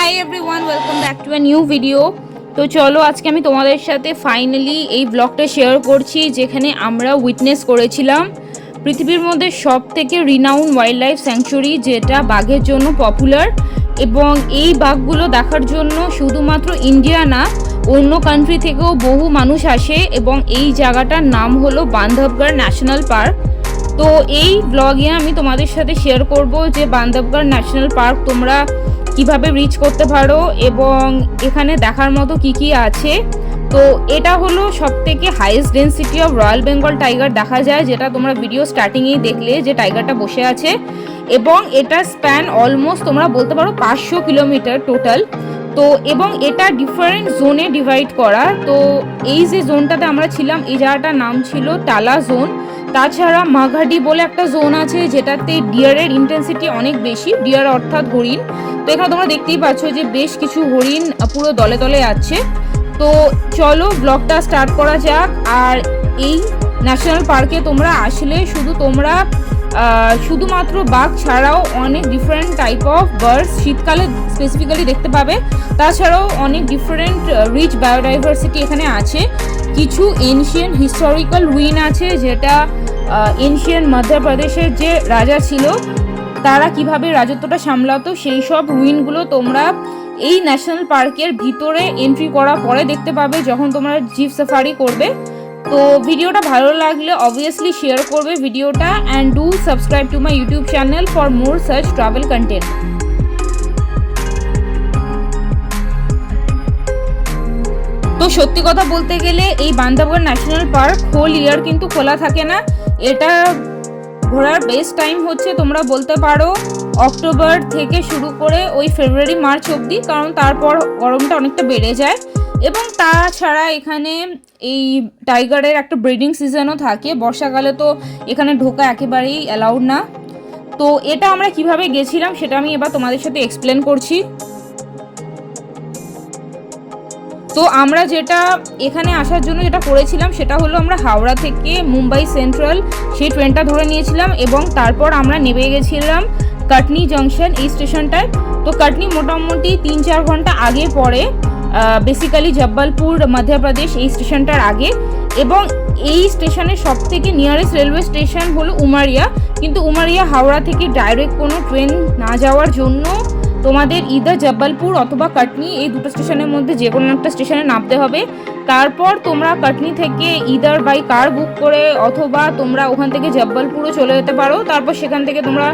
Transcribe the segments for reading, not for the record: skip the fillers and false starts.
Hi everyone, welcome back to a new video. তো চলো আজকে আমি তোমাদের সাথে ফাইনালি এই ব্লগটা শেয়ার করছি যেখানে আমরা উইটনেস করেছিলাম পৃথিবীর মধ্যে সব থেকে রিনাউন্ড ওয়াইল্ড লাইফ স্যাংচুরি, যেটা বাঘের জন্য পপুলার। এবং এই বাঘগুলো দেখার জন্য শুধুমাত্র ইন্ডিয়া না, অন্য কান্ট্রি থেকেও বহু মানুষ আসে। এবং এই জায়গাটার নাম হলো বান্ধবগড় ন্যাশনাল পার্ক। তো এই ব্লগে আমি তোমাদের সাথে শেয়ার করব যে বান্ধবগড় ন্যাশনাল পার্ক তোমরা কিভাবে রিচ করতে পারো এবং এখানে দেখার মতো কি কি আছে। তো এটা হলো সবথেকে highest density of royal Bengal tiger দেখা যায়, যেটা তোমরা ভিডিও স্টার্টিংয়েই দেখলে যে টাইগারটা বসে আছে। এবং এটা স্প্যান অলমোস্ট তোমরা বলতে পারো 500 কিলোমিটার টোটাল। তো এবং এটা ডিফারেন্ট জোনে ডিভাইড করা। তো এই যে জোনটাতে আমরা ছিলাম এই জায়গাটার নাম ছিল টালা জোন। তাছাড়া মাঘাডি বলে একটা জোন আছে যেটাতে ডিয়ারের ইন্টেন্সিটি অনেক বেশি, ডিয়ার অর্থাৎ হরিণ। তো এখানে তোমরা দেখতেই পাচ্ছ যে বেশ কিছু হরিণ পুরো দলে দলে আছে। তো চলো ব্লগটা স্টার্ট করা যাক। আর এই ন্যাশনাল পার্কে তোমরা আসলে শুধুমাত্র বাঘ ছাড়াও অনেক ডিফারেন্ট টাইপ অফ বার্ডস শীতকালে স্পেসিফিক্যালি দেখতে পাবে। তাছাড়াও অনেক ডিফারেন্ট রিচ বায়োডাইভার্সিটি এখানে আছে। কিছু এনশিয়েন্ট হিস্টোরিক্যাল রুইন আছে, যেটা এনশিয়েন্ট মধ্যপ্রদেশের যে রাজা ছিল তারা কিভাবে রাজত্বটা সামলাতো সেই সব রুইনগুলো তোমরা এই ন্যাশনাল পার্কের ভিতরে এন্ট্রি করার পরে দেখতে পাবে যখন তোমরা জিপ সাফারি করবে। তো ভিডিওটা ভালো লাগলে অবভিয়াসলি শেয়ার করবে ভিডিওটা, and do subscribe to my YouTube channel for more such travel content. তো সত্যি কথা বলতে গেলে এই Bandhavgarh national park whole year কিন্তু খোলা থাকে না। এটা ঘোরার বেস্ট টাইম হচ্ছে তোমরা বলতে পারো অক্টোবর থেকে শুরু করে ওই ফেব্রুয়ারি মার্চ অবধি, কারণ তারপর গরমটা অনেকটা বেড়ে যায়। এবং তাছাড়া এখানে এই টাইগারের একটা ব্রিডিং সিজনও থাকে। বর্ষাকালে তো এখানে ঢোকা একেবারেই অ্যালাউড না। তো এটা আমরা কিভাবে গেছিলাম সেটা আমি এবার তোমাদের সাথে এক্সপ্লেন করছি। তো আমরা যেটা এখানে আসার জন্য যেটা করেছিলাম সেটা হলো আমরা হাওড়া থেকে মুম্বাই সেন্ট্রাল সেই ট্রেনটা ধরে নিয়েছিলাম এবং তারপর আমরা নেমে গেছিলাম কাটনি জংশন এই স্টেশনটায়। তো কাটনি মোটামুটি 3-4 ঘন্টা আগে পড়ে, বেসিক্যালি জব্বলপুর মধ্যপ্রদেশ এই স্টেশনটার আগে। এবং এই স্টেশনের সব থেকে নিয়ারেস্ট রেলওয়ে স্টেশন হলো উমারিয়া, কিন্তু উমারিয়া হাওড়া থেকে ডাইরেক্ট কোনো ট্রেন না যাওয়ার জন্য তোমাদের ইদার জব্বলপুর অথবা কাটনি এই দুটো স্টেশনের মধ্যে যে কোনো একটা স্টেশনে নামতে হবে। তারপর তোমরা কাটনি থেকে ইদার বাই কার বুক করে অথবা তোমরা ওখান থেকে জব্বলপুরও চলে যেতে পারো। তারপর সেখান থেকে তোমরা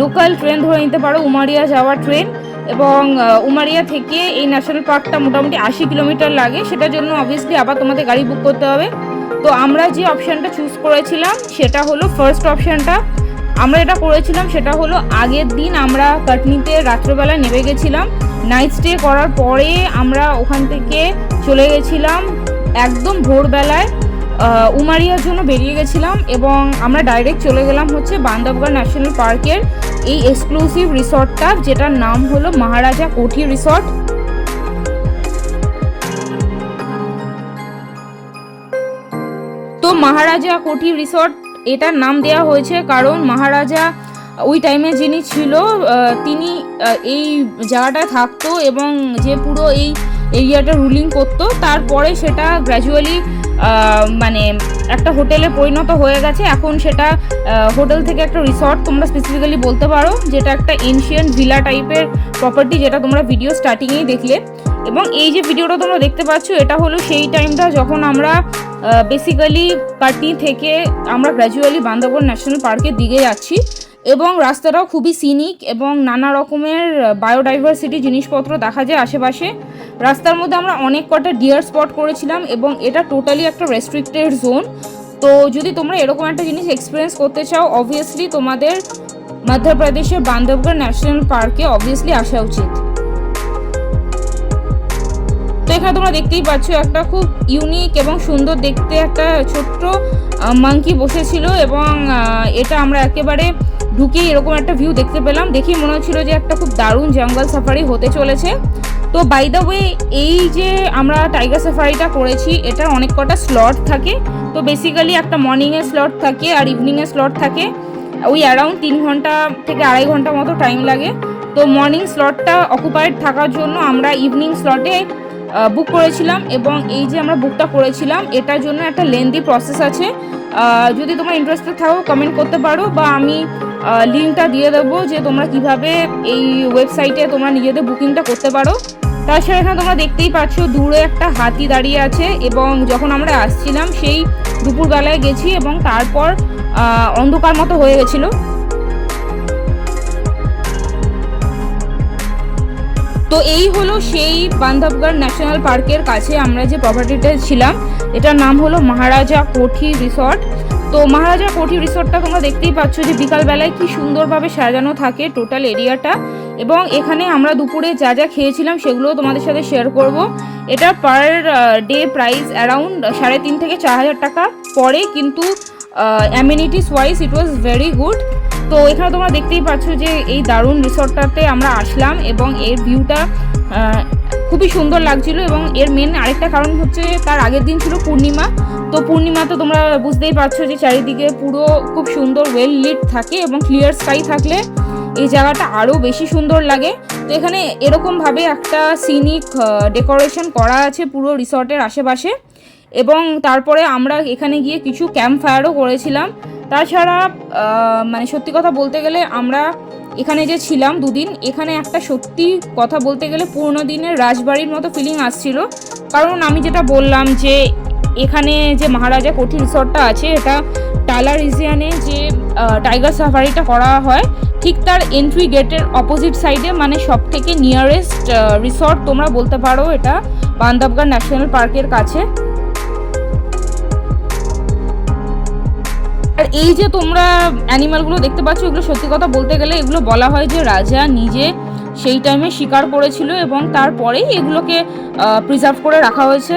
লোকাল ট্রেন ধরে নিতে পারো, উমারিয়া যাওয়ার ট্রেন। এবং উমারিয়া থেকে এই ন্যাশনাল পার্কটা মোটামুটি 80 কিলোমিটার লাগে, সেটার জন্য অবভিয়াসলি আবার তোমাদের গাড়ি বুক করতে হবে। তো আমরা যে অপশানটা চুজ করেছিলাম সেটা হলো ফার্স্ট অপশানটা। আমরা এটা করেছিলাম সেটা হলো আগের দিন আমরা কাটনিতে রাত্রেবেলা নেমে গেছিলাম, নাইট স্টে করার পরে আমরা ওখান থেকে চলে গেছিলাম একদম ভোরবেলায় উমারিয়ার জন্য বেরিয়ে গেছিলাম। এবং আমরা ডাইরেক্ট চলে গেলাম হচ্ছে বান্ধবগড় ন্যাশনাল পার্কের এই এক্সক্লুসিভ রিসর্টটা, যেটার নাম হলো মহারাজা কোঠি রিসর্ট। তো মহারাজা কোঠি রিসর্ট এটার নাম দেওয়া হয়েছে কারণ মহারাজা ওই টাইমে যিনি ছিল তিনি এই জায়গাটায় থাকতো এবং যে পুরো এই এরিয়াটা রুলিং করতো। তারপরে সেটা গ্র্যাজুয়ালি মানে একটা হোটেলে পরিণত হয়ে গেছে। এখন সেটা হোটেল থেকে একটা রিসর্ট তোমরা স্পেসিফিক্যালি বলতে পারো, যেটা একটা এনশিয়েন্ট ভিলা টাইপের প্রপার্টি, যেটা তোমরা ভিডিও স্টার্টিংয়েই দেখলে। এবং এই যে ভিডিওটা তোমরা দেখতে পাচ্ছ এটা হলো সেই টাইমটা যখন আমরা বেসিক্যালি কাটনি থেকে আমরা গ্র্যাজুয়ালি বান্ধবগড় ন্যাশনাল পার্কের দিকে যাচ্ছি। এবং রাস্তাটাও খুবই সিনিক এবং নানা রকমের বায়োডাইভার্সিটি জিনিসপত্র দেখা যায় আশেপাশে। রাস্তার মধ্যে আমরা অনেক কটা ডিয়ার স্পট করেছিলাম এবং এটা টোটালি একটা রেস্ট্রিক্টেড জোন। তো যদি তোমরা এরকম একটা জিনিস এক্সপিরিয়েন্স করতে চাও অবভিয়াসলি তোমাদের মধ্যপ্রদেশের বান্ধবগড় ন্যাশনাল পার্কে অবভিয়াসলি আসা উচিত। তো এখানে তোমরা দেখতেই পাচ্ছ একটা খুব ইউনিক এবং সুন্দর দেখতে একটা ছোট্ট মাঙ্কি বসেছিল এবং এটা আমরা একেবারে ঢুকেই এরকম একটা ভিউ দেখতে পেলাম। দেখেই মনে হচ্ছিল যে একটা খুব দারুণ জঙ্গল সাফারি হতে চলেছে। তো বাই দ্য ওয়ে এই যে আমরা টাইগার সাফারিটা করেছি এটার অনেক কটা স্লট থাকে। তো বেসিক্যালি একটা মর্নিংয়ের স্লট থাকে আর ইভিনিংয়ের স্লট থাকে, ওই অ্যারাউন্ড 3 ঘন্টা থেকে 2.5 ঘন্টা মতো টাইম লাগে। তো মর্নিং স্লটটা অকুপাইড থাকার জন্য আমরা ইভিনিং স্লটে বুক করেছিলাম, এবং এই যে আমরা বুকটা করেছিলাম এটার জন্য একটা লেন্দি প্রসেস আছে। যদি তোমরা ইন্টারেস্টেড থাকো কমেন্ট করতে পারো, বা আমি লিঙ্কটা দিয়ে দেবো যে তোমরা কিভাবে এই ওয়েবসাইটে তোমরা নিজেদের বুকিংটা করতে পারো। তাছাড়া এখানে তোমরা দেখতেই পাচ্ছ দূরে একটা হাতি দাঁড়িয়ে আছে, এবং যখন আমরা আসছিলাম সেই দুপুরবেলায় গেছি এবং তারপর অন্ধকার মতো হয়ে গেছিলো। তো এই হলো সেই বান্ধবগড় ন্যাশনাল পার্কের কাছে আমরা যে প্রপার্টিতে ছিলাম, এটার নাম হলো মহারাজা কোঠি রিসর্ট। তো মহারাজা কোঠি রিসর্টটা তোমরা দেখতেই পাচ্ছ যে বিকালবেলায় কি সুন্দরভাবে সাজানো থাকে টোটাল এরিয়াটা, এবং এখানে আমরা দুপুরে যা যা খেয়েছিলাম সেগুলো তোমাদের সাথে শেয়ার করব। এটা পার ডে প্রাইস অ্যারাউন্ড 3.5 থেকে 4,000 টাকা পড়ে, কিন্তু amenities wise it was very good. তো এখানে তোমরা দেখতেই পাচ্ছ যে এই দারুণ রিসর্টটাতে আমরা আসলাম, এবং এর ভিউটা খুবই সুন্দর লাগছিল। এবং এর মেন আরেকটা কারণ হচ্ছে তার আগের দিন ছিল পূর্ণিমা। তো পূর্ণিমাতে তোমরা বুঝতেই পারছো যে চারিদিকে পুরো খুব সুন্দর ওয়েল লিট থাকে, এবং ক্লিয়ার স্কাই থাকলে এই জায়গাটা আরও বেশি সুন্দর লাগে। তো এখানে এরকমভাবে একটা সিনিক ডেকোরেশন করা আছে পুরো রিসর্টের আশেপাশে, এবং তারপরে আমরা এখানে গিয়ে কিছু ক্যাম্প ফায়ারও করেছিলাম। তাছাড়া মানে সত্যি কথা বলতে গেলে আমরা এখানে যে ছিলাম 2 দিন, এখানে একটা সত্যি কথা বলতে গেলে পুরনো দিনের রাজবাড়ির মতো ফিলিং আসছিল। কারণ আমি যেটা বললাম যে এখানে যে মহারাজা কোঠি রিসর্টটা আছে, এটা টালা রিজিয়নে যে টাইগার সাফারিটা করা হয় ঠিক তার এন্ট্রি গেটের অপোজিট সাইডে, মানে সব থেকে নিয়ারেস্ট রিসর্ট তোমরা বলতে পারো এটা বান্ধবগড় ন্যাশনাল পার্কের কাছে। আর এই যে তোমরা অ্যানিমালগুলো দেখতে পাচ্ছ, এগুলো সত্যি কথা বলতে গেলে এগুলো বলা হয় যে রাজা নিজে সেই টাইমে শিকার করেছিল, এবং তারপরেই এগুলোকে প্রিজার্ভ করে রাখা হয়েছে।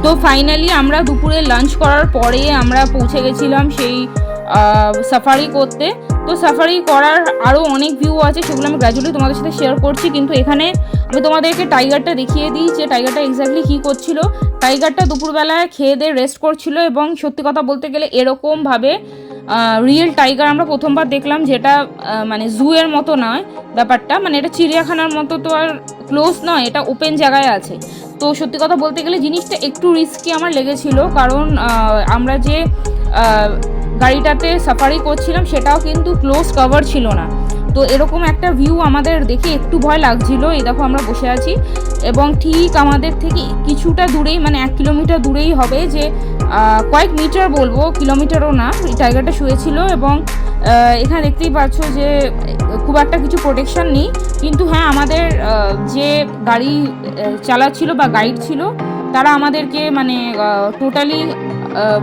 তো ফাইনালি আমরা দুপুরে লাঞ্চ করার পরে আমরা পৌঁছে গেছিলাম সেই সাফারি করতে। তো সাফারি করার আরও অনেক ভিউ আছে, সেগুলো আমি গ্র্যাজুয়ালি তোমাদের সাথে শেয়ার করছি। কিন্তু এখানে আমি তোমাদেরকে টাইগারটা দেখিয়ে দিই যে টাইগারটা এক্স্যাক্টলি কী করছিল। টাইগারটা দুপুরবেলায় খেয়ে দিয়ে রেস্ট করছিল, এবং সত্যি কথা বলতে গেলে এরকমভাবে রিয়েল টাইগার আমরা প্রথমবার দেখলাম, যেটা মানে জু এর মতো নয় ব্যাপারটা, মানে এটা চিড়িয়াখানার মতো তো আর ক্লোজ নয়, এটা ওপেন জায়গায় আছে। তো সত্যি কথা বলতে গেলে জিনিসটা একটু রিস্কি আমার লেগেছিল, কারণ আমরা যে গাড়িটাতে সাফারি করছিলাম সেটাও কিন্তু ক্লোজ কভার ছিল না। তো এরকম একটা ভিউ আমাদের দেখে একটু ভয় লাগছিল। এই দেখো আমরা বসে আছি, এবং ঠিক আমাদের থেকে কিছুটা দূরেই, মানে 1 কিলোমিটার দূরেই হবে, যে কয়েক মিটার বলবো, কিলোমিটারও না, টাইগারটা শুয়েছিল। এবং এখানে দেখতেই পাচ্ছ যে খুব একটা কিছু প্রোটেকশন নেই, কিন্তু হ্যাঁ আমাদের যে গাড়ি চালাচ্ছিল বা গাইড ছিল তারা আমাদেরকে মানে টোটালি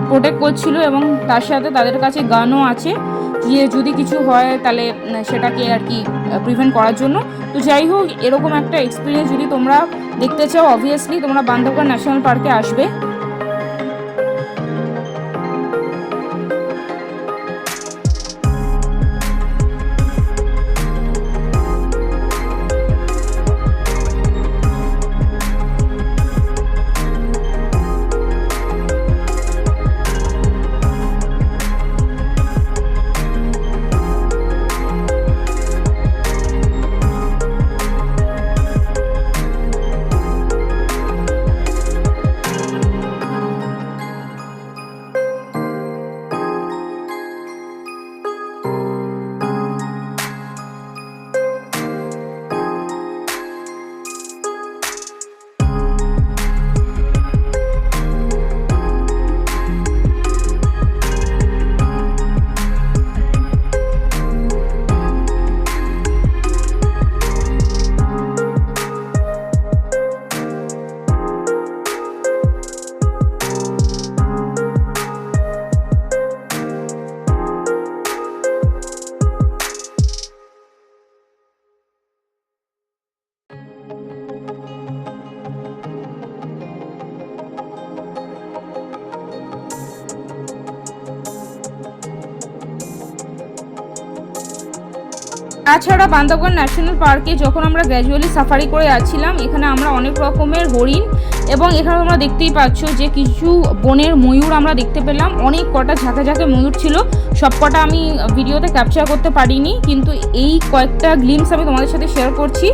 প্রোটেক্ট করছিল, এবং তার সাথে তাদের কাছে গানও আছে, যে যদি কিছু হয় তাহলে সেটাকে আর কি প্রিভেন্ট করার জন্য। তো যাই হোক, এরকম একটা এক্সপিরিয়েন্স যদি তোমরা দেখতে চাও অবভিয়াসলি তোমরা বান্ধবগড় ন্যাশনাল পার্কে আসবে। তাছাড়া বান্দরবান ন্যাশনাল পার্কে যখন আমরা গ্র্যাজুয়ালি সাফারি করে যাচ্ছিলাম, এখানে আমরা অনেক রকমের হরিণ এবং এখানে তোমরা দেখতেই পাচ্ছ যে কিছু বনের ময়ূর আমরা দেখতে পেলাম। অনেক কটা ঝাঁকে ঝাঁকে ময়ূর ছিল, সব কটা আমি ভিডিওতে ক্যাপচার করতে পারিনি, কিন্তু এই কয়েকটা গ্লিমস আমি তোমাদের সাথে শেয়ার করছি।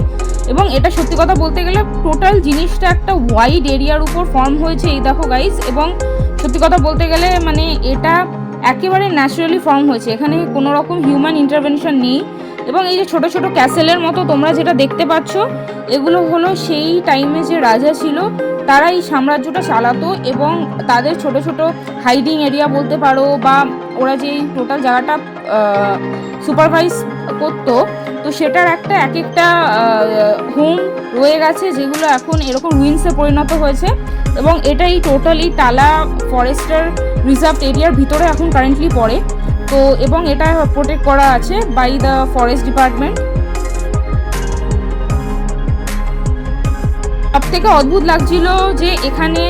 এবং এটা সত্যি কথা বলতে গেলে টোটাল জিনিসটা একটা ওয়াইড এরিয়ার উপর ফর্ম হয়েছে, এই দেখো গাইস। এবং সত্যি কথা বলতে গেলে মানে এটা একেবারে ন্যাচারালি ফর্ম হয়েছে, এখানে কোনো রকম হিউম্যান ইন্টারভেনশন নেই। এবং এই যে ছোট ছোট ক্যাসেলের মতো তোমরা যেটা দেখতে পাচ্ছ, এগুলো হলো সেই টাইমে যে রাজা ছিল তারা এই সাম্রাজ্যটা চালাতো, এবং তাদের ছোট ছোট হাইডিং এরিয়া বলতে পারো, বা ওরা যে টোটাল জায়গাটা সুপারভাইজ করতো, তো সেটার একটা এক একটা হোম রয়ে গেছে, যেগুলো এখন এরকম রুইন্সে পরিণত হয়েছে। এবং এটাই টোটালি টালা ফরেস্টার রিজার্ভ এরিয়ার ভিতরে এখন কারেন্টলি পড়ে। তো এবং এটা প্রোটেক্ট করা আছে বাই দ্য ফরেস্ট ডিপার্টমেন্ট। সব থেকে অদ্ভুত লাগছিল যে এখানে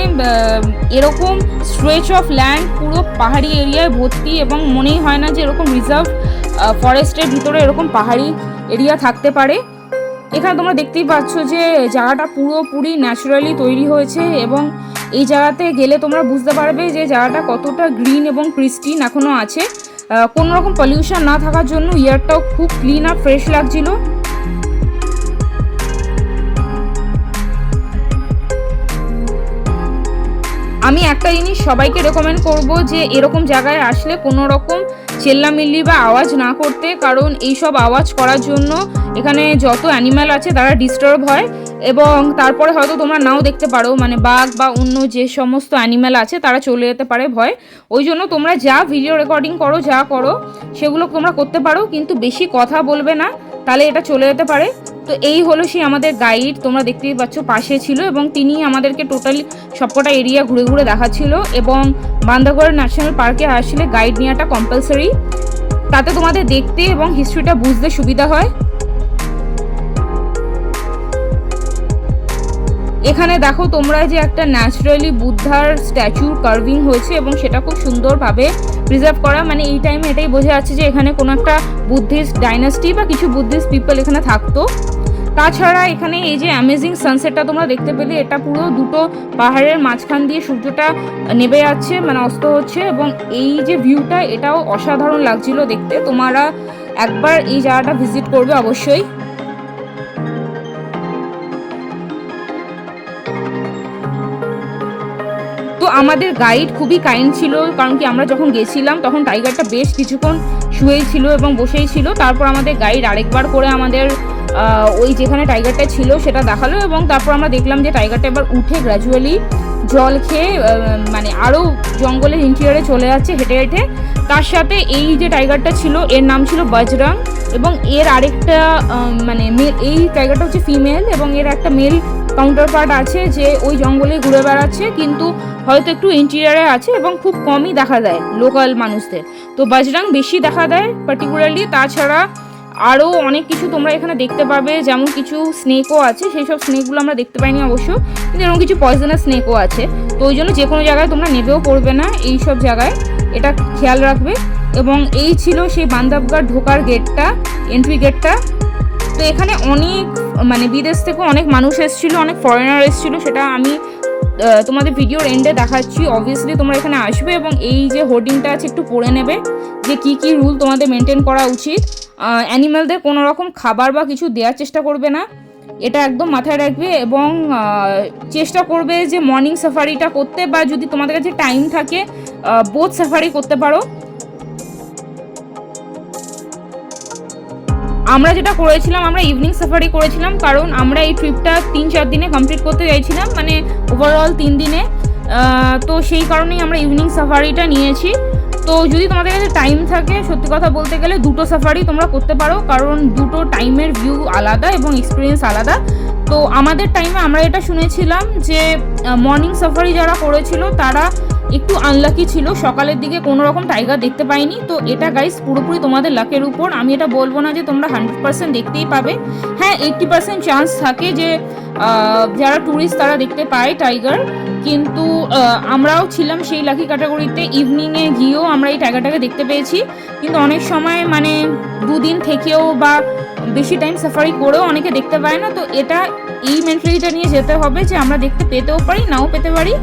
এরকম স্ট্রেচ অফ ল্যান্ড পুরো পাহাড়ি এরিয়ায় ভর্তি, এবং মনেই হয় না যে এরকম রিজার্ভ ফরেস্টের ভিতরে এরকম পাহাড়ি এরিয়া থাকতে পারে। এখানে তোমরা দেখতেই পাচ্ছ যে জায়গাটা পুরোপুরি ন্যাচারালি তৈরি হয়েছে, এবং এই জায়গাতে গেলে তোমরা বুঝতে পারবে যে জায়গাটা কতটা গ্রিন এবং প্রিস্টিন এখনও আছে। কোনো রকম পলিউশন না থাকার জন্য এয়ারটাও খুব ক্লিন আর ফ্রেশ লাগছিল। আমি একটা জিনিস সবাইকে রেকমেন্ড করব যে এরকম জায়গায় আসলে কোনো রকম চেল্লামিল্লি বা আওয়াজ না করতে, কারণ এইসব আওয়াজ করার জন্য এখানে যত অ্যানিম্যাল আছে তারা ডিস্টার্ব হয়, এবং তারপরে হয়তো তোমরা নাও দেখতে পারো, মানে বাঘ বা অন্য যে সমস্ত অ্যানিম্যাল আছে তারা চলে যেতে পারে ভয়। ওই জন্য তোমরা যা ভিডিও রেকর্ডিং করো, যা করো সেগুলো তোমরা করতে পারো, কিন্তু বেশি কথা বলবে না, তাহলে এটা চলে যেতে পারে। তো এই হলো সেই আমাদের গাইড, তোমরা দেখতেই পাচ্ছ পাশে ছিল, এবং তিনি আমাদেরকে টোটালি সবকটা এরিয়া ঘুরে ঘুরে দেখাচ্ছিল। এবং বান্দরবান ন্যাশনাল পার্কে আসলে গাইড নেওয়াটা কম্পালসারি, তাতে তোমাদের দেখতে এবং হিস্ট্রিটা বুঝতে সুবিধা হয়। এখানে দেখো তোমরা যে একটা ন্যাচারালি বুদ্ধার স্ট্যাচুর কার্ভিং হয়েছে, এবং সেটা খুব সুন্দরভাবে প্রিজার্ভ করা, মানে এই টাইমে এটাই বোঝা যাচ্ছে যে এখানে কোনো একটা বুদ্ধিস্ট ডাইনাস্টি বা কিছু বুদ্ধিস্ট পিপল এখানে থাকতো। তাছাড়া এখানে এই যে অ্যামেজিং সানসেটটা তোমরা দেখতে পেলে, এটা পুরো দুটো পাহাড়ের মাঝখান দিয়ে সূর্যটা নেমে যাচ্ছে, মানে অস্ত হচ্ছে, এবং এই যে ভিউটা এটাও অসাধারণ লাগছিল দেখতে। তোমরা একবার এই জায়গাটা ভিজিট করবে অবশ্যই। তো আমাদের গাইড খুবই কাইন্ড ছিল, কারণ কি আমরা যখন গেছিলাম তখন টাইগারটা বেশ কিছুক্ষণ শুয়েই ছিল এবং বসেই ছিল। তারপর আমাদের গাইড আরেকবার করে আমাদের ওই যেখানে টাইগারটা ছিল সেটা দেখালো, এবং তারপর আমরা দেখলাম যে টাইগারটা এবার উঠে গ্র্যাজুয়ালি জল খেয়ে মানে আরও জঙ্গলের ইন্টেরিয়রে চলে যাচ্ছে হেঁটে হেঁটে। তার সাথে এই যে টাইগারটা ছিল এর নাম ছিল বজরং, এবং এর আরেকটা মানে এই টাইগারটা হচ্ছে ফিমেল, এবং এর একটা মেল কাউন্টার পার্ট আছে যে ওই জঙ্গলে ঘুরে বেড়াচ্ছে, কিন্তু হয়তো একটু ইন্টেরিয়ারে আছে এবং খুব কমই দেখা যায় লোকাল মানুষদের। তো বজরং বেশি দেখা দেয় পার্টিকুলারলি। তাছাড়া আরও অনেক কিছু তোমরা এখানে দেখতে পাবে, যেমন কিছু স্নেকও আছে, সেই সব স্নেকগুলো আমরা দেখতে পাইনি অবশ্য, কিন্তু এরকম কিছু পয়জনাস স্নেকও আছে। তো ওই জন্য যে কোনো জায়গায় তোমরা নেবেও পড়বে না এই সব জায়গায়, এটা খেয়াল রাখবে। এবং এই ছিল সেই বান্দরবান ঢোকার গেটটা, এন্ট্রি গেটটা। তো এখানে অনেক মানে বিদেশ থেকে অনেক মানুষ এসেছিলো, অনেক ফরেনার এসেছিলো, সেটা আমি তোমাদের ভিডিওর এন্ডে দেখাচ্ছি। অবভিয়াসলি তোমরা এখানে আসবে এবং এই যে হোর্ডিংটা আছে একটু পড়ে নেবে যে কী কী রুল তোমাদের মেনটেন করা উচিত। অ্যানিম্যালদের কোনো রকম খাবার বা কিছু দেওয়ার চেষ্টা করবে না, এটা একদম মাথায় রাখবে। এবং চেষ্টা করবে যে মর্নিং সাফারিটা করতে, বা যদি তোমাদের কাছে টাইম থাকে বোথ সাফারি করতে পারো। আমরা যেটা করেছিলাম, আমরা ইভিনিং সাফারি করেছিলাম, কারণ আমরা এই ট্রিপটা 3-4 দিনে কমপ্লিট করতে চাইছিলাম, মানে ওভারঅল 3 দিনে। তো সেই কারণেই আমরা ইভিনিং সাফারিটা নিয়েছি। তো যদি তোমাদের কাছে টাইম থাকে, সত্যি কথা বলতে গেলে দুটো সাফারি তোমরা করতে পারো, কারণ দুটো টাইমের ভিউ আলাদা এবং এক্সপিরিয়েন্স আলাদা। তো আমাদের টাইমে আমরা এটা শুনেছিলাম যে মর্নিং সাফারি যারা করেছিল তারা একটু আনলাকি ছিল, সকালের দিকে কোনো রকম টাইগার দেখতে পাইনি। তো এটা গাইস পুরোপুরি তোমাদের লাকের উপর, আমি এটা বলবো না যে তোমরা 100% দেখতেই পাবে। হ্যাঁ, 80% চান্স থাকে যে যারা ট্যুরিস্ট তারা দেখতে পায় টাইগার, কিন্তু আমরাও ছিলাম সেই লাকি ক্যাটাগরিতে। ইভিনিংয়ে গিয়েও আমরা এই টাইগারটাকে দেখতে পেয়েছি, কিন্তু অনেক সময় মানে 2 দিন থেকেও বা বেশি টাইম সাফারি করেও অনেকে দেখতে পায় না, তো এটা এই মেন্টালিটিটা নিয়ে যেতে হবে যে আমরা দেখতে পেতেও পারি নাও পেতে পারি,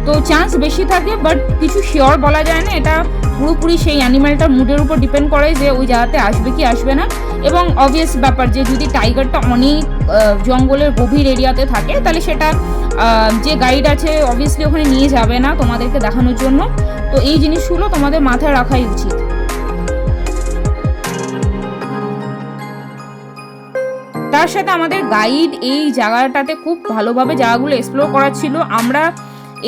তো চান্স বেশি থাকে, বাট কিছু শিওর বলা যায় না। এটা পুরোপুরি সেই অ্যানিম্যালটার মুডের উপর ডিপেন্ড করে যে ওই জায়গাতে আসবে কি আসবে না। এবং অবভিয়াস ব্যাপার যে যদি টাইগারটা অনেক জঙ্গলের গভীর এরিয়াতে থাকে তাহলে সেটা যে গাইড আছে অবভিয়াসলি ওখানে নিয়ে যাবে না তোমাদেরকে দেখানোর জন্য। তো এই জিনিসগুলো তোমাদের মাথায় রাখাই উচিত। তার সাথে আমাদের গাইড এই জায়গাটাতে খুব ভালোভাবে জায়গাগুলো এক্সপ্লোর করা ছিল। আমরা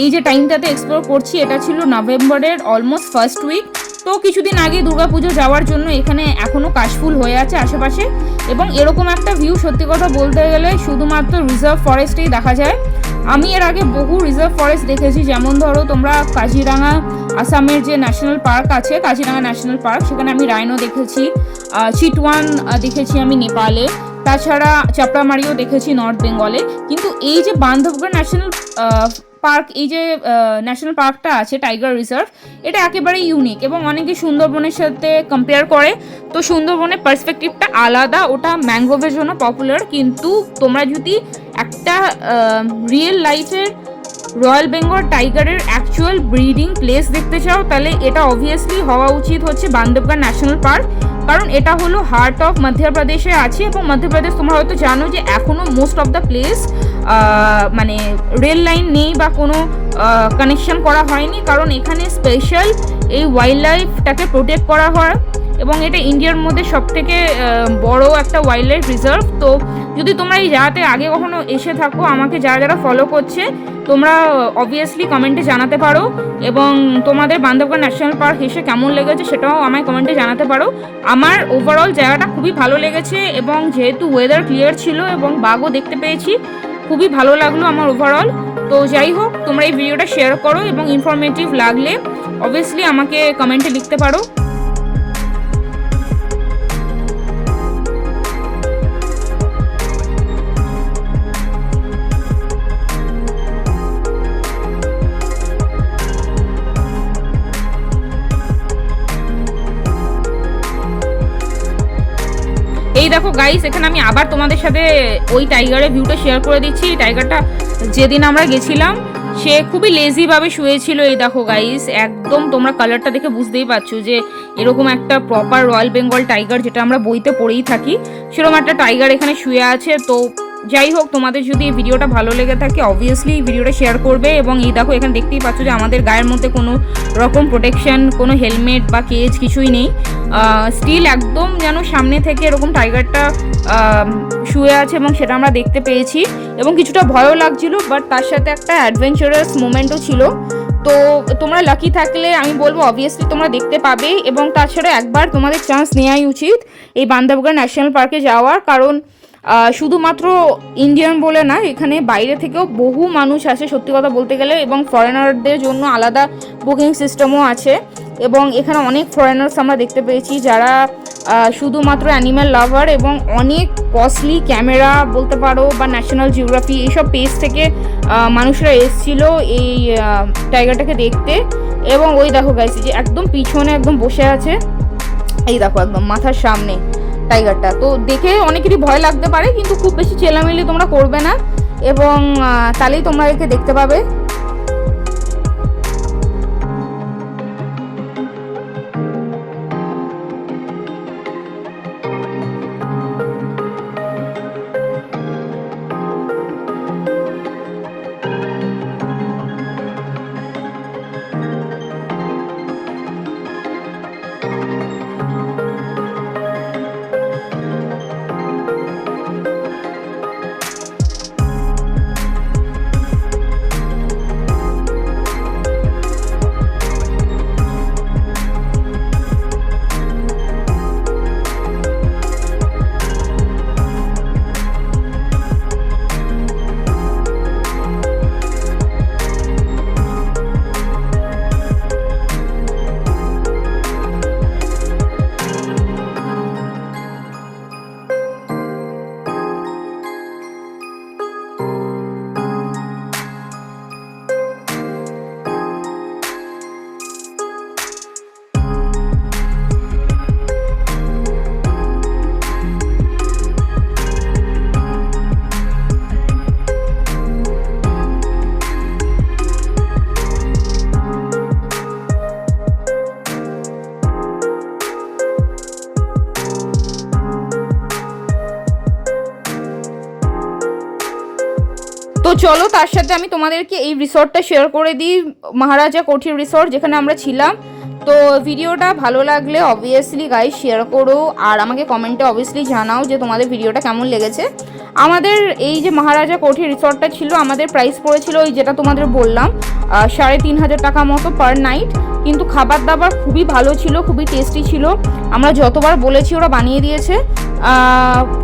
এই যে টাইমটাতে এক্সপ্লোর করছি এটা ছিল নভেম্বরের অলমোস্ট ফার্স্ট উইক। তো কিছুদিন আগে দুর্গাপুজো যাওয়ার জন্য এখানে এখনও কাশফুল হয়ে আছে আশেপাশে, এবং এরকম একটা ভিউ সত্যি কথা বলতে গেলে শুধুমাত্র রিজার্ভ ফরেস্টেই দেখা যায়। আমি এর আগে বহু রিজার্ভ ফরেস্ট দেখেছি, যেমন ধরো তোমরা কাজিরাঙা, আসামের যে ন্যাশনাল পার্ক আছে কাজিরাঙা ন্যাশনাল পার্ক, সেখানে আমি রাইনো দেখেছি, চিটওয়ান দেখেছি আমি নেপালে, তাছাড়া চাপড়ামারিও দেখেছি নর্থ বেঙ্গলে। কিন্তু এই যে বান্ধবগড় ন্যাশনাল পার্ক, এই যে ন্যাশনাল পার্কটা আছে টাইগার রিজার্ভ, এটা একেবারেই ইউনিক এবং অনেকে সুন্দরবনের সাথে কম্পেয়ার করে। তো সুন্দরবনের পার্সপেক্টিভটা আলাদা, ওটা ম্যাঙ্গ্রোভের জন্য পপুলার, কিন্তু তোমরা যদি একটা রিয়েল লাইফের রয়্যাল বেঙ্গল টাইগারের অ্যাকচুয়াল ব্রিডিং প্লেস দেখতে চাও তাহলে এটা অবভিয়াসলি হওয়া উচিত হচ্ছে বান্ধবগড় ন্যাশনাল পার্ক, কারণ এটা হলো হার্ট অফ মধ্যপ্রদেশে আছে। এবং মধ্যপ্রদেশ তোমরা হয়তো জানো যে এখনও মোস্ট অফ দ্য প্লেস মানে রেল লাইন নেই বা কোনো কানেকশন করা হয়নি, কারণ এখানে স্পেশাল এই ওয়াইল্ড লাইফটাকে প্রোটেক্ট করা হয় এবং এটা ইন্ডিয়ার মধ্যে সবথেকে বড় একটা ওয়াইল্ড লাইফ রিজার্ভ। তো যদি তোমরা এই জায়গাতে আগে কখনো এসে থাকো, আমাকে যারা যারা ফলো করছে তোমরা অবভিয়াসলি কমেন্টে জানাতে পারো, এবং তোমাদের বান্ধবগড় ন্যাশনাল পার্ক এসে কেমন লেগেছে সেটাও আমায় কমেন্টে জানাতে পারো। আমার ওভারঅল জায়গাটা খুবই ভালো লেগেছে, এবং যেহেতু ওয়েদার ক্লিয়ার ছিল এবং বাঘও দেখতে পেয়েছি, খুবই ভালো লাগলো আমার ওভারঅল। তো যাই হোক, তোমরা এই ভিডিওটা শেয়ার করো এবং ইনফরমেটিভ লাগলে অবভিয়াসলি আমাকে কমেন্টে লিখতে পারো। এই দেখো গাইস, এখানে আমি আবার তোমাদের সাথে ওই টাইগারের ভিউটা শেয়ার করে দিচ্ছি। টাইগারটা যেদিন আমরা গেছিলাম সে খুবই লেজিভাবে শুয়েছিল। এই দেখো গাইস, একদম তোমরা কালারটা দেখে বুঝতেই পারছো যে এরকম একটা প্রপার রয়্যাল বেঙ্গল টাইগার, যেটা আমরা বইতে পড়েই থাকি, সেরকম একটা টাইগার এখানে শুয়ে আছে। তো যাই হোক, তোমাদের যদি এই ভিডিওটা ভালো লেগে থাকে অবভিয়াসলি ভিডিওটা শেয়ার করবে। এবং এই দেখো, এখানে দেখতেই পাচ্ছ যে আমাদের গায়ের মধ্যে কোনো রকম প্রোটেকশন, কোনো হেলমেট বা কেজ কিছুই নেই। স্টিল একদম যেন সামনে থেকে এরকম টাইগারটা শুয়ে আছে এবং সেটা আমরা দেখতে পেয়েছি, এবং কিছুটা ভয়ও লাগছিল, বাট তার সাথে একটা অ্যাডভেঞ্চারাস মোমেন্টও ছিল। তো তোমরা লাকি থাকলে আমি বলবো অবভিয়াসলি তোমরা দেখতে পাবে, এবং তাছাড়া একবার তোমাদের চান্স নেওয়াই উচিত এই বান্ধবগড় ন্যাশনাল পার্কে যাওয়ার, কারণ শুধুমাত্র ইন্ডিয়ান বলে না, এখানে বাইরে থেকেও বহু মানুষ আসে সত্যি কথা বলতে গেলে, এবং ফরেনারদের জন্য আলাদা বুকিং সিস্টেমও আছে। এবং এখানে অনেক ফরেনার্স আমরা দেখতে পেয়েছি যারা শুধুমাত্র অ্যানিম্যাল লাভার, এবং অনেক কস্টলি ক্যামেরা বলতে পারো বা ন্যাশনাল জিওগ্রাফি এইসব পেজ থেকে মানুষরা এসেছিলো এই টাইগারটাকে দেখতে। এবং ওই দেখো গাইস, যে একদম পিছনে একদম বসে আছে, এই দেখো একদম মাথার সামনে টাইগারটা। তো দেখে অনেকেরই ভয় লাগতে পারে, কিন্তু খুব বেশি চেলামেলি তোমরা করবে না, এবং তাহলেই তোমরা একে দেখতে পাবে। চলো তার সাথে আমি তোমাদেরকে এই রিসর্টটা শেয়ার করে দিই, মহারাজা কোঠির রিসর্ট যেখানে আমরা ছিলাম। তো ভিডিওটা ভালো লাগলে অবভিয়াসলি গাইস শেয়ার করো, আর আমাকে কমেন্টে অবভিয়াসলি জানাও যে তোমাদের ভিডিওটা কেমন লেগেছে। আমাদের এই যে মহারাজা কোঠি রিসর্টটা ছিল, আমাদের প্রাইস পড়েছিল ওই যেটা তোমাদের বললাম 3,500 টাকা মতো পার নাইট। কিন্তু খাবার দাবার খুবই ভালো ছিল, খুবই টেস্টি ছিল। আমরা যতবার বলেছি ওরা বানিয়ে দিয়েছে,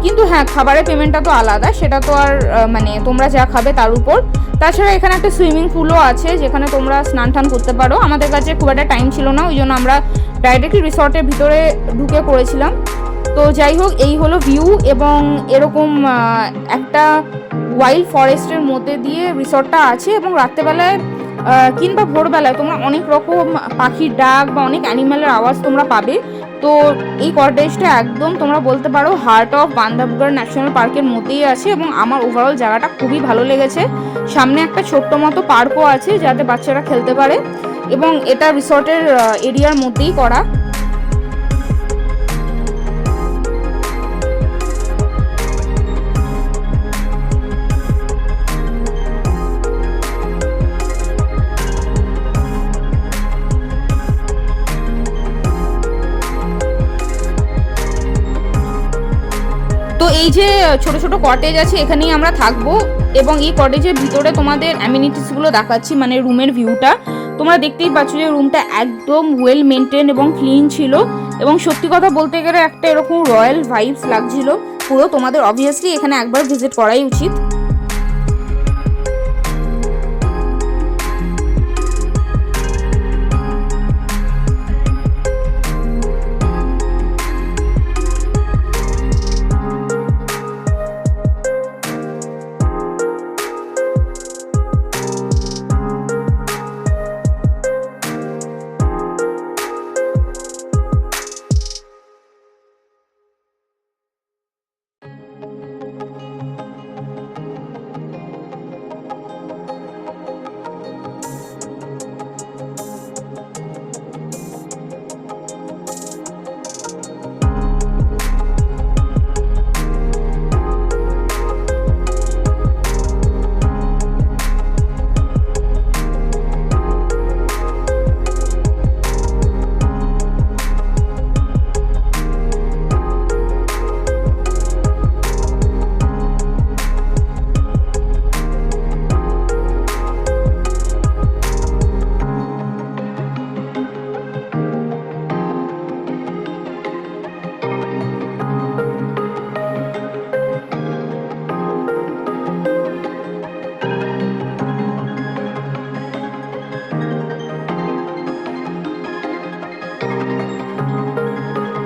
কিন্তু হ্যাঁ খাবারের পেমেন্টটা তো আলাদা, সেটা তো আর মানে তোমরা যা খাবে তার উপর। তাছাড়া এখানে একটা সুইমিং পুলও আছে যেখানে তোমরা স্নান টান করতে পারো। আমাদের কাছে খুব একটা টাইম ছিল না, ওই জন্য আমরা ডাইরেক্টলি রিসর্টের ভিতরে ঢুকে পড়েছিলাম। তো যাই হোক, এই হলো ভিউ, এবং এরকম একটা ওয়াইল্ড ফরেস্টের মধ্যে দিয়ে রিসর্টটা আছে, এবং রাত্রেবেলায় কিংবা ভোরবেলায় তোমরা অনেক রকম পাখির ডাক বা অনেক অ্যানিম্যালের আওয়াজ তোমরা পাবে। তো এই কটেজটা একদম তোমরা বলতে পারো হার্ট অফ বান্দাবগড় ন্যাশনাল পার্কের মধ্যেই আছে, এবং আমার ওভারঅল জায়গাটা খুবই ভালো লেগেছে। সামনে একটা ছোট্ট মতো পার্কও আছে যাতে বাচ্চারা খেলতে পারে, এবং এটা রিসর্টের এরিয়ার মধ্যেই করা। তো এই যে ছোট ছোট কটেজ আছে এখানেই আমরা থাকবো, এবং এই কটেজের ভিতরে তোমাদের অ্যামিনিটিসগুলো দেখাচ্ছি, মানে রুমের ভিউটা তোমরা দেখতেই পাচ্ছ যে রুমটা একদম ওয়েল মেনটেন এবং ক্লিন ছিল, এবং সত্যি কথা বলতে গেলে একটা এরকম রয়্যাল ভাইবস লাগছিল পুরো। তোমাদের অবভিয়াসলি এখানে একবার ভিজিট করাই উচিত।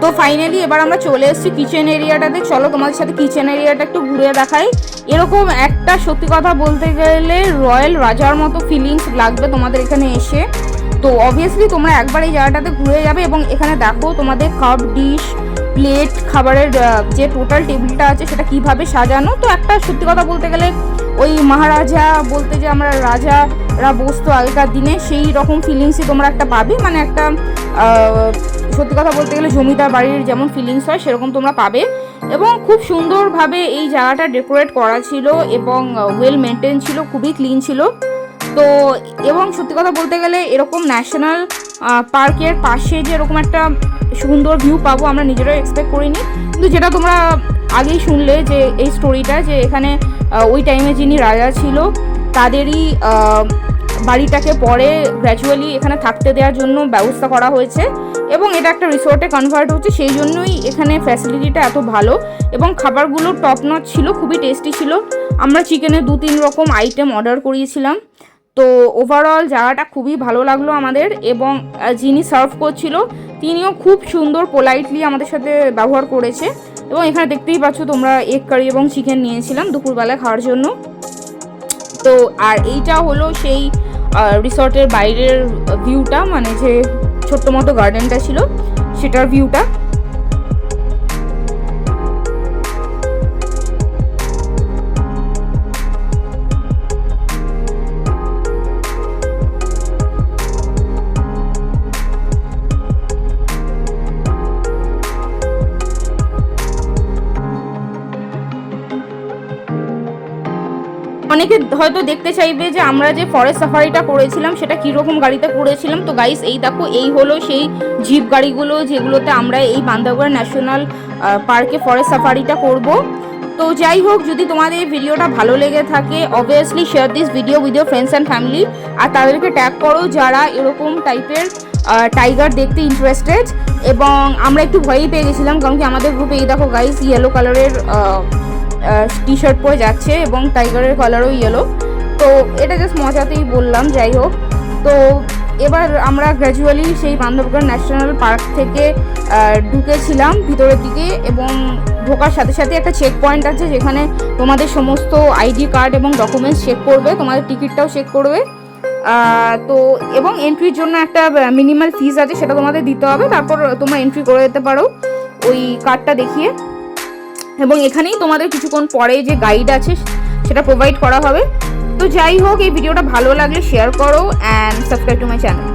তো ফাইনালি এবার আমরা চলে এসেছি কিচেন এরিয়াটাতে। চলো তোমাদের সাথে কিচেন এরিয়াটা একটু ঘুরে দেখাই। এরকম একটা সত্যি কথা বলতে গেলে রয়্যাল রাজার মতো ফিলিংস লাগবে তোমাদের এখানে এসে। তো অবভিয়াসলি তোমরা একবার এই জায়গাটাতে ঘুরে যাবে, এবং এখানে দেখো তোমাদের কাপ ডিশ প্লেট খাবারের যে টোটাল টেবিলটা আছে সেটা কিভাবে সাজানো। তো একটা সত্যি কথা বলতে গেলে ওই মহারাজা বলতে যে আমরা রাজারা বসতো আগেকার দিনে, সেই রকম ফিলিংসই তোমরা একটা পাবে। মানে একটা সত্যি কথা বলতে গেলে জমিদার বাড়ির যেমন ফিলিংস হয় সেরকম তোমরা পাবে, এবং খুব সুন্দরভাবে এই জায়গাটা ডেকোরেট করা ছিল, এবং ওয়েল মেনটেন ছিল, খুবই ক্লিন ছিল। তো এবং সত্যি কথা বলতে গেলে এরকম ন্যাশনাল পার্কের পাশে যে এরকম একটা সুন্দর ভিউ পাবো আমরা নিজেরাও এক্সপেক্ট করিনি। কিন্তু যেটা তোমরা আগেই শুনলে যে এই স্টোরিটা, যে এখানে ওই টাইমে যিনি রাজা ছিল তাদেরই বাড়িটাকে পরে গ্র্যাজুয়ালি এখানে থাকতে দেওয়ার জন্য ব্যবস্থা করা হয়েছে, এবং এটা একটা রিসোর্টে কনভার্ট হচ্ছে, সেই জন্যই এখানে ফ্যাসিলিটিটা এত ভালো, এবং খাবারগুলো টপ নচ ছিল, খুবই টেস্টি ছিল। আমরা চিকেনের 2-3 রকম আইটেম অর্ডার করিয়েছিলাম। তো ওভারঅল জায়গাটা খুবই ভালো লাগলো আমাদের, এবং যিনি সার্ভ করছিল তিনিও খুব সুন্দর পোলাইটলি আমাদের সাথে ব্যবহার করেছে। এবং এখানে দেখতেই পাচ্ছ তোমরা এগ কারি এবং চিকেন নিয়েছিলাম দুপুরবেলায় খাওয়ার জন্য। তো আর এইটা হলো সেই রিসর্টের বাইরের ভিউটা, মানে যে ছোট্ট মতো গার্ডেনটা ছিল সেটার ভিউটা। অনেকে হয়তো দেখতে চাইবে যে আমরা যে ফরেস্ট সাফারিটা করেছিলাম সেটা কীরকম গাড়িতে করেছিলাম। তো গাইস এই দেখো, এই হলো সেই জিপ গাড়িগুলো যেগুলোতে আমরা এই বান্দরবান ন্যাশনাল পার্কে ফরেস্ট সাফারিটা করব। তো যাই হোক, যদি তোমাদের ভিডিওটা ভালো লেগে থাকে obviously share this video with your friends and family, আর তাদেরকে ট্যাগ করো যারা এরকম টাইপের টাইগার দেখতে ইন্টারেস্টেড। এবং আমরা একটু ভয়ই পেয়ে গেছিলাম, কারণ কি আমাদের গ্রুপে এই দেখো গাইস ইয়েলো কালারের টি শার্ট পরে যাচ্ছে এবং টাইগারের কালারও ইয়েলো। তো এটা জাস্ট মজাতেই বললাম। যাই হোক, তো এবার আমরা গ্র্যাজুয়ালি সেই বান্দরবান ন্যাশনাল পার্ক থেকে ঢুকেছিলাম ভিতরের দিকে, এবং ঢোকার সাথে সাথে একটা চেক পয়েন্ট আছে যেখানে তোমাদের সমস্ত আইডি কার্ড এবং ডকুমেন্টস চেক করবে, তোমাদের টিকিটটাও চেক করবে। তো এবং এন্ট্রির জন্য একটা মিনিমাল ফিস আছে, সেটা তোমাদের দিতে হবে, তারপর তোমরা এন্ট্রি করে যেতে পারো ওই কার্ডটা দেখিয়ে। এবং এখানেই তোমাদের কিছুক্ষণ পরে যে গাইড আছে সেটা প্রোভাইড করা হবে। তো যাই হোক, এই ভিডিওটা ভালো লাগলে শেয়ার করো and subscribe to my channel.